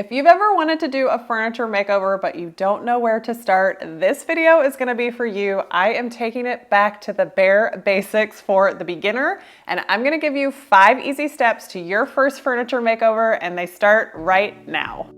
If you've ever wanted to do a furniture makeover but you don't know where to start, this video is going to be for you. I am taking it back to the bare basics for the beginner, and I'm going to give you 5 easy steps to your first furniture makeover, and they start right now.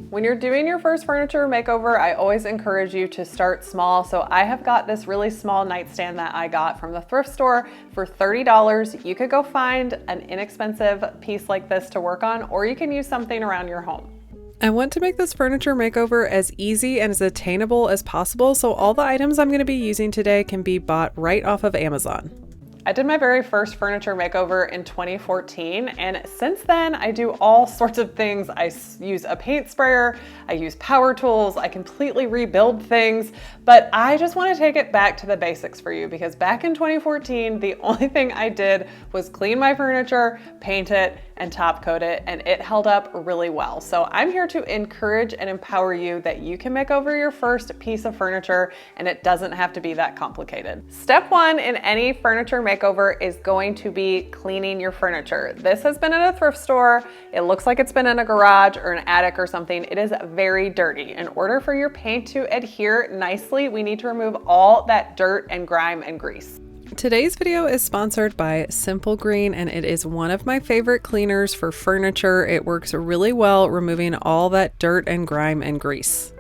When you're doing your first furniture makeover, I always encourage you to start small. So I have got this really small nightstand that I got from the thrift store for $30. You could go find an inexpensive piece like this to work on, or you can use something around your home. I want to make this furniture makeover as easy and as attainable as possible, so all the items I'm going to be using today can be bought right off of Amazon. I did my very first furniture makeover in 2014, and since then I do all sorts of things. I use a paint sprayer, I use power tools, I completely rebuild things, but I just want to take it back to the basics for you, because back in 2014, the only thing I did was clean my furniture, paint it, and top coat it, and it held up really well. So I'm here to encourage and empower you that you can make over your first piece of furniture, and it doesn't have to be that complicated. Step 1 in any furniture makeover is going to be cleaning your furniture. This has been at a thrift store. It looks like it's been in a garage or an attic or something. It is very dirty. In order for your paint to adhere nicely, we need to remove all that dirt and grime and grease. Today's video is sponsored by Simple Green, and it is one of my favorite cleaners for furniture. It works really well removing all that dirt and grime and grease.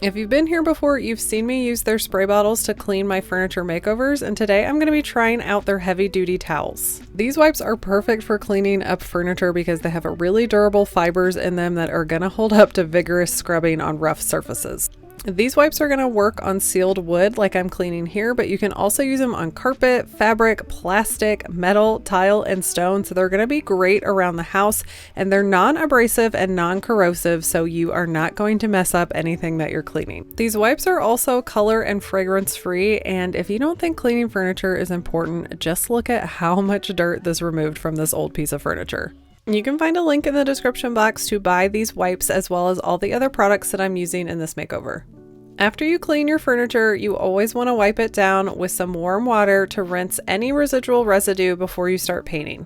If you've been here before, you've seen me use their spray bottles to clean my furniture makeovers, and today I'm going to be trying out their heavy-duty towels. These wipes are perfect for cleaning up furniture because they have really durable fibers in them that are going to hold up to vigorous scrubbing on rough surfaces. These wipes are going to work on sealed wood like I'm cleaning here, but you can also use them on carpet, fabric, plastic, metal, tile, and stone. So they're going to be great around the house, and they're non-abrasive and non-corrosive, so you are not going to mess up anything that you're cleaning. These wipes are also color and fragrance free, and if you don't think cleaning furniture is important, just look at how much dirt this removed from this old piece of furniture. You can find a link in the description box to buy these wipes as well as all the other products that I'm using in this makeover. After you clean your furniture, you always want to wipe it down with some warm water to rinse any residual residue before you start painting.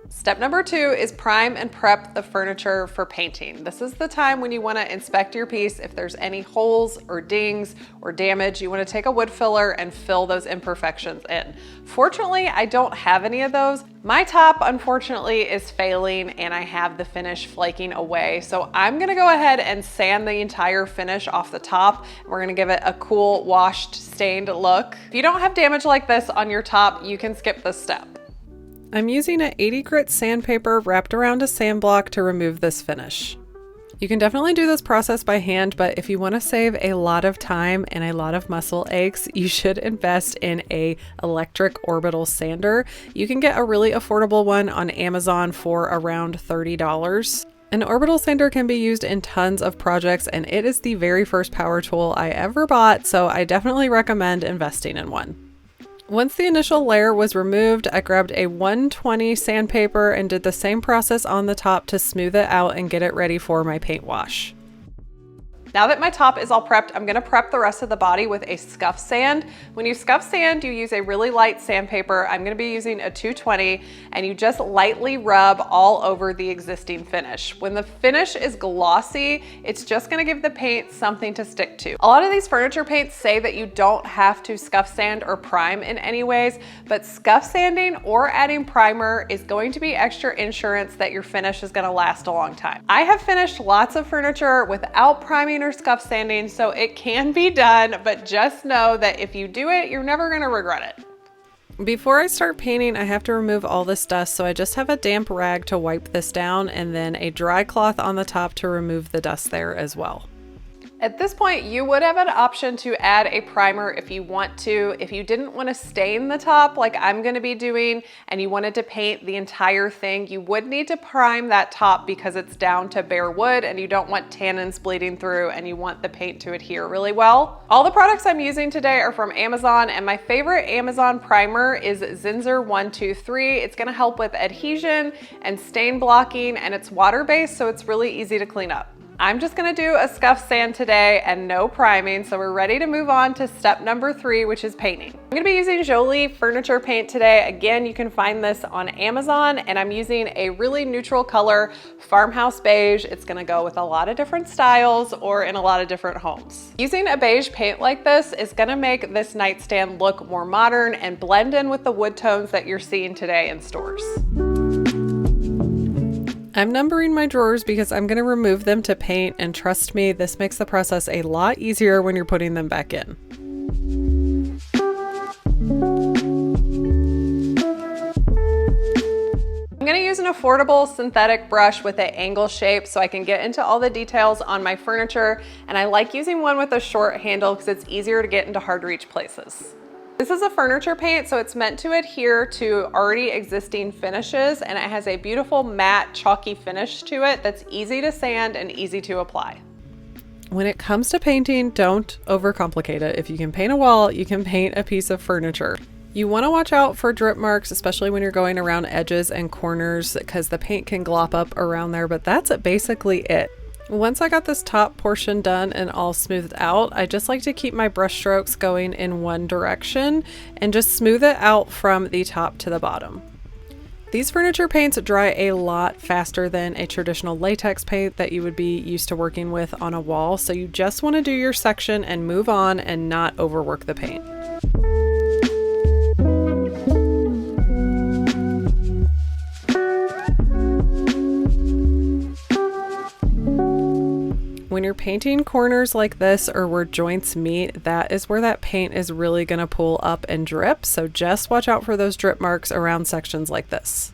Step number 2 is prime and prep the furniture for painting. This is the time when you want to inspect your piece. If there's any holes or dings or damage, you want to take a wood filler and fill those imperfections in. Fortunately, I don't have any of those. My top, unfortunately, is failing and I have the finish flaking away. So I'm going to go ahead and sand the entire finish off the top. We're going to give it a cool, washed, stained look. If you don't have damage like this on your top, you can skip this step. I'm using an 80 grit sandpaper wrapped around a sand block to remove this finish. You can definitely do this process by hand, but if you want to save a lot of time and a lot of muscle aches, you should invest in an electric orbital sander. You can get a really affordable one on Amazon for around $30. An orbital sander can be used in tons of projects, and it is the very first power tool I ever bought, so I definitely recommend investing in one. Once the initial layer was removed, I grabbed a 120 sandpaper and did the same process on the top to smooth it out and get it ready for my paint wash. Now that my top is all prepped, I'm going to prep the rest of the body with a scuff sand. When you scuff sand, you use a really light sandpaper. I'm going to be using a 220, and you just lightly rub all over the existing finish. When the finish is glossy, it's just going to give the paint something to stick to. A lot of these furniture paints say that you don't have to scuff sand or prime in any ways, but scuff sanding or adding primer is going to be extra insurance that your finish is going to last a long time. I have finished lots of furniture without priming or scuff sanding, so it can be done, but just know that if you do it, you're never going to regret it. Before I start painting, I have to remove all this dust, so I just have a damp rag to wipe this down and then a dry cloth on the top to remove the dust there as well. At this point, you would have an option to add a primer if you want to. If you didn't want to stain the top like I'm going to be doing and you wanted to paint the entire thing, you would need to prime that top because it's down to bare wood and you don't want tannins bleeding through and you want the paint to adhere really well. All the products I'm using today are from Amazon, and my favorite Amazon primer is Zinsser 123. It's going to help with adhesion and stain blocking, and it's water-based, so it's really easy to clean up. I'm just gonna do a scuff sand today and no priming, so we're ready to move on to step number 3, which is painting. I'm gonna be using Jolie furniture paint today. Again, you can find this on Amazon, and I'm using a really neutral color, farmhouse beige. It's gonna go with a lot of different styles or in a lot of different homes. Using a beige paint like this is gonna make this nightstand look more modern and blend in with the wood tones that you're seeing today in stores. I'm numbering my drawers because I'm going to remove them to paint, and trust me, this makes the process a lot easier when you're putting them back in. I'm going to use an affordable synthetic brush with an angle shape so I can get into all the details on my furniture, and I like using one with a short handle because it's easier to get into hard to reach places. This is a furniture paint, so it's meant to adhere to already existing finishes, and it has a beautiful matte chalky finish to it that's easy to sand and easy to apply. When it comes to painting, don't overcomplicate it. If you can paint a wall, you can paint a piece of furniture. You want to watch out for drip marks, especially when you're going around edges and corners, because the paint can glop up around there, but that's basically it. Once I got this top portion done and all smoothed out, I just like to keep my brush strokes going in one direction and just smooth it out from the top to the bottom. These furniture paints dry a lot faster than a traditional latex paint that you would be used to working with on a wall, so you just want to do your section and move on and not overwork the paint. When you're painting corners like this or where joints meet, that is where that paint is really going to pull up and drip. So just watch out for those drip marks around sections like this.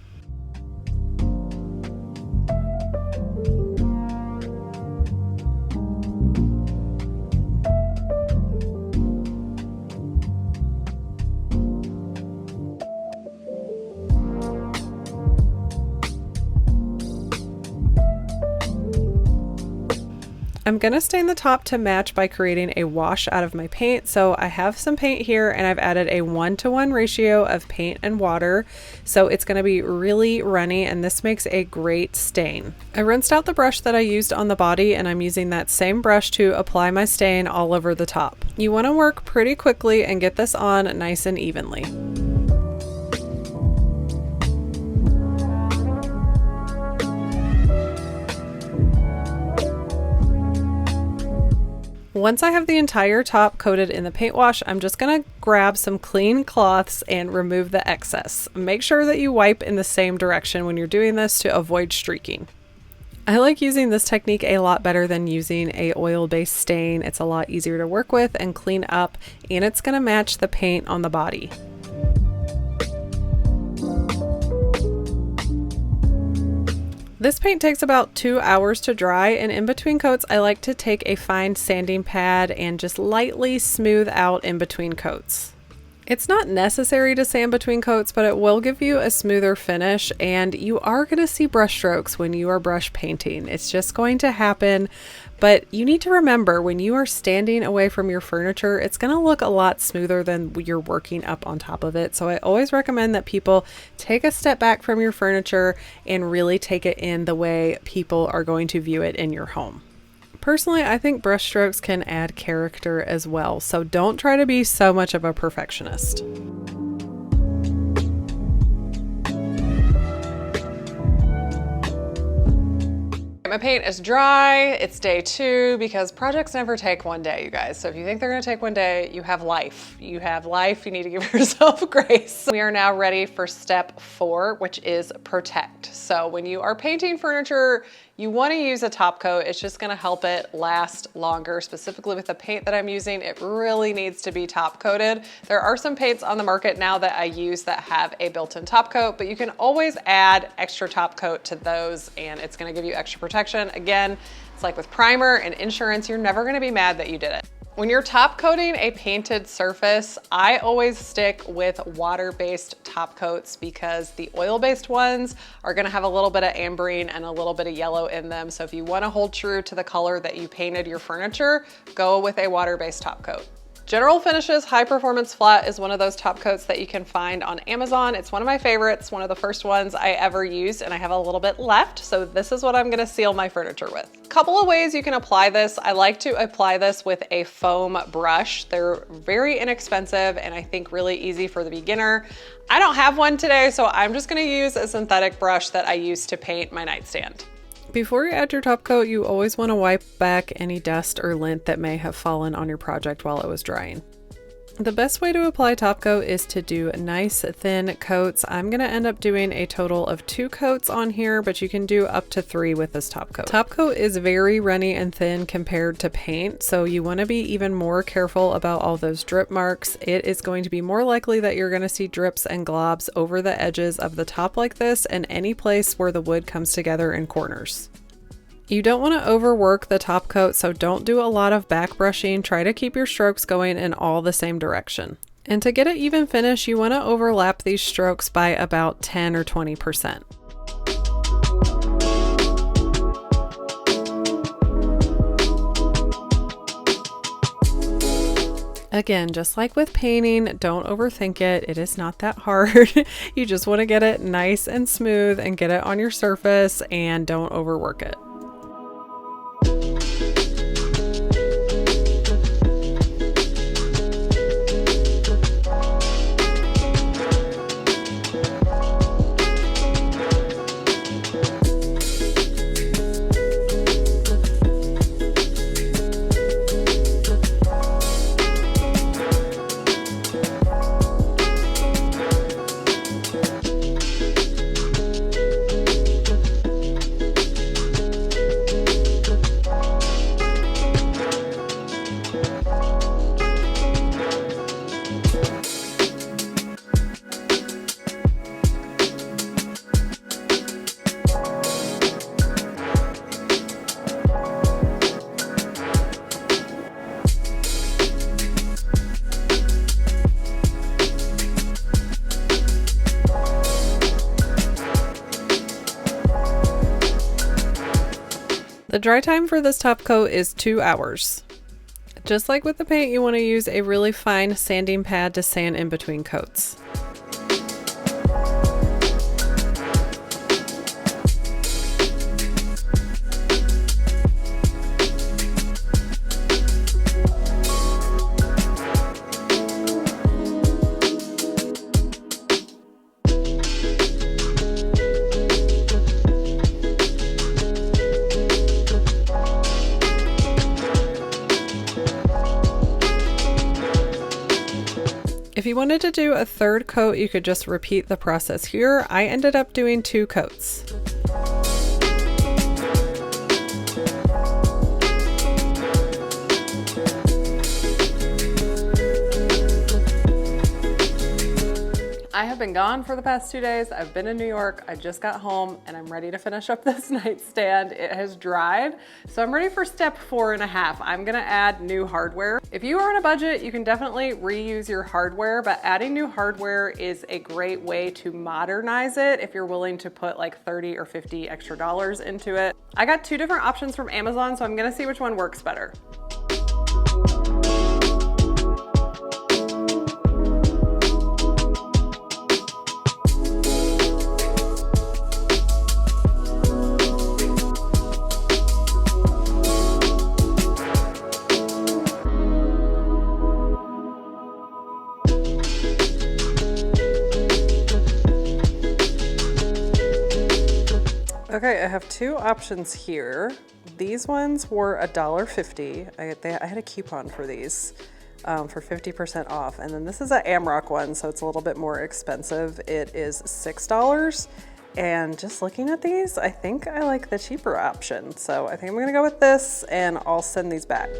I'm going to stain the top to match by creating a wash out of my paint. So I have some paint here and I've added a 1-to-1 ratio of paint and water. So it's going to be really runny, and this makes a great stain. I rinsed out the brush that I used on the body, and I'm using that same brush to apply my stain all over the top. You want to work pretty quickly and get this on nice and evenly. Once I have the entire top coated in the paint wash, I'm just going to grab some clean cloths and remove the excess. Make sure that you wipe in the same direction when you're doing this to avoid streaking. I like using this technique a lot better than using a oil-based stain. It's a lot easier to work with and clean up, and it's going to match the paint on the body. This paint takes about 2 hours to dry, and in between coats I like to take a fine sanding pad and just lightly smooth out in between coats. It's not necessary to sand between coats, but it will give you a smoother finish, and you are going to see brush strokes when you are brush painting. It's just going to happen, but you need to remember when you are standing away from your furniture, it's going to look a lot smoother than you're working up on top of it. So I always recommend that people take a step back from your furniture and really take it in the way people are going to view it in your home. Personally, I think brush strokes can add character as well, so don't try to be so much of a perfectionist. My paint is dry. It's day 2 because projects never take one day, you guys. So if you think they're gonna take one day, you have life. You have life, you need to give yourself grace. We are now ready for step 4, which is protect. So when you are painting furniture, you wanna use a top coat. It's just gonna help it last longer. Specifically with the paint that I'm using, it really needs to be top coated. There are some paints on the market now that I use that have a built-in top coat, but you can always add extra top coat to those and it's gonna give you extra protection. Again, it's like with primer and insurance, you're never gonna be mad that you did it. When you're top coating a painted surface, I always stick with water-based top coats because the oil-based ones are gonna have a little bit of amberine and a little bit of yellow in them. So if you wanna hold true to the color that you painted your furniture, go with a water-based top coat. General Finishes High Performance Flat is one of those top coats that you can find on Amazon. It's one of my favorites, one of the first ones I ever used, and I have a little bit left, so this is what I'm gonna seal my furniture with. Couple of ways you can apply this. I like to apply this with a foam brush. They're very inexpensive and I think really easy for the beginner. I don't have one today, so I'm just gonna use a synthetic brush that I use to paint my nightstand. Before you add your top coat, you always want to wipe back any dust or lint that may have fallen on your project while it was drying. The best way to apply top coat is to do nice thin coats. I'm going to end up doing a total of 2 coats on here, but you can do up to 3 with this top coat. Top coat is very runny and thin compared to paint, so you want to be even more careful about all those drip marks. It is going to be more likely that you're going to see drips and globs over the edges of the top like this and any place where the wood comes together in corners. You don't want to overwork the top coat, so don't do a lot of back brushing. Try to keep your strokes going in all the same direction. And to get an even finish, you want to overlap these strokes by about 10 or 20%. Again, just like with painting, don't overthink it. It is not that hard. You just want to get it nice and smooth and get it on your surface and don't overwork it. The dry time for this top coat is 2 hours. Just like with the paint, you want to use a really fine sanding pad to sand in between coats. If you wanted to do a 3rd coat, you could just repeat the process here. I ended up doing 2 coats. I have been gone for the past 2 days. I've been in New York. I just got home and I'm ready to finish up this nightstand. It has dried, so I'm ready for step 4.5. I'm gonna add new hardware. If you are on a budget, you can definitely reuse your hardware, but adding new hardware is a great way to modernize it if you're willing to put like 30 or 50 extra dollars into it. I got 2 different options from Amazon, so I'm gonna see which one works better. Okay, I have 2 options here. These ones were $1.50. I had a coupon for these for 50% off. And then this is an Amrock one, so it's a little bit more expensive. It is $6. And just looking at these, I think I like the cheaper option. So I think I'm gonna go with this and I'll send these back.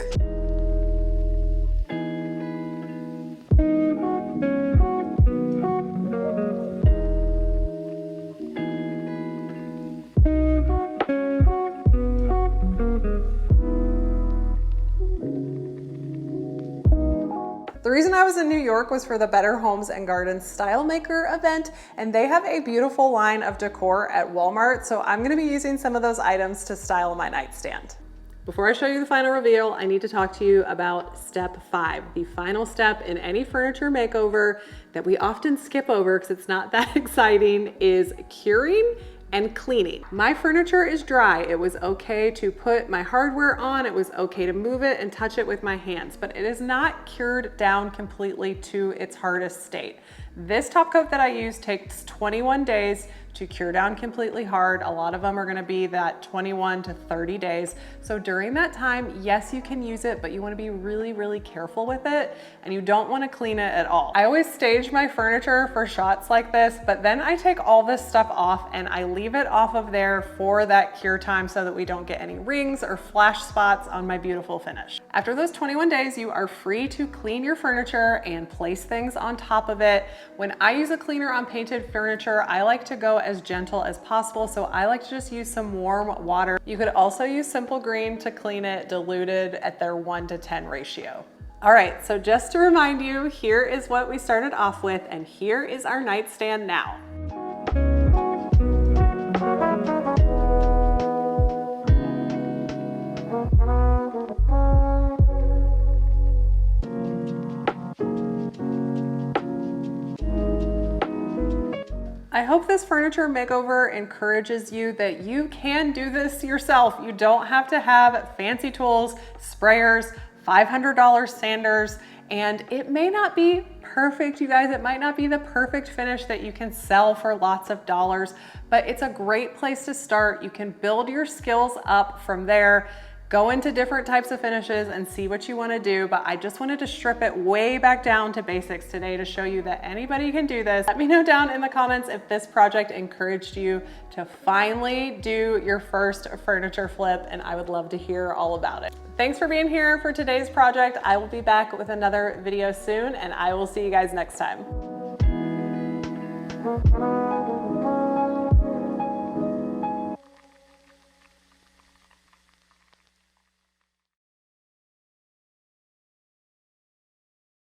The reason I was in New York was for the Better Homes and Gardens Style Maker event, and they have a beautiful line of decor at Walmart, so I'm gonna be using some of those items to style my nightstand. Before I show you the final reveal, I need to talk to you about step 5, the final step in any furniture makeover that we often skip over because it's not that exciting, is curing and cleaning. My furniture is dry. It was okay to put my hardware on. It was okay to move it and touch it with my hands, but it is not cured down completely to its hardest state. This top coat that I use takes 21 days to cure down completely hard. A lot of them are gonna be that 21 to 30 days. So during that time, yes, you can use it, but you wanna be really, really careful with it, and you don't wanna clean it at all. I always stage my furniture for shots like this, but then I take all this stuff off and I leave it off of there for that cure time so that we don't get any rings or flash spots on my beautiful finish. After those 21 days, you are free to clean your furniture and place things on top of it. When I use a cleaner on painted furniture, I like to go as gentle as possible, so I like to just use some warm water. You could also use Simple Green to clean it, diluted at their 1:10 ratio. All right, so just to remind you, here is what we started off with, and here is our nightstand now. I hope this furniture makeover encourages you that you can do this yourself. You don't have to have fancy tools, sprayers, $500 sanders, and it may not be perfect, you guys. It might not be the perfect finish that you can sell for lots of dollars, but it's a great place to start. You can build your skills up from there. Go into different types of finishes and see what you want to do, but I just wanted to strip it way back down to basics today to show you that anybody can do this. Let me know down in the comments if this project encouraged you to finally do your first furniture flip, and I would love to hear all about it. Thanks for being here for today's project. I will be back with another video soon, and I will see you guys next time.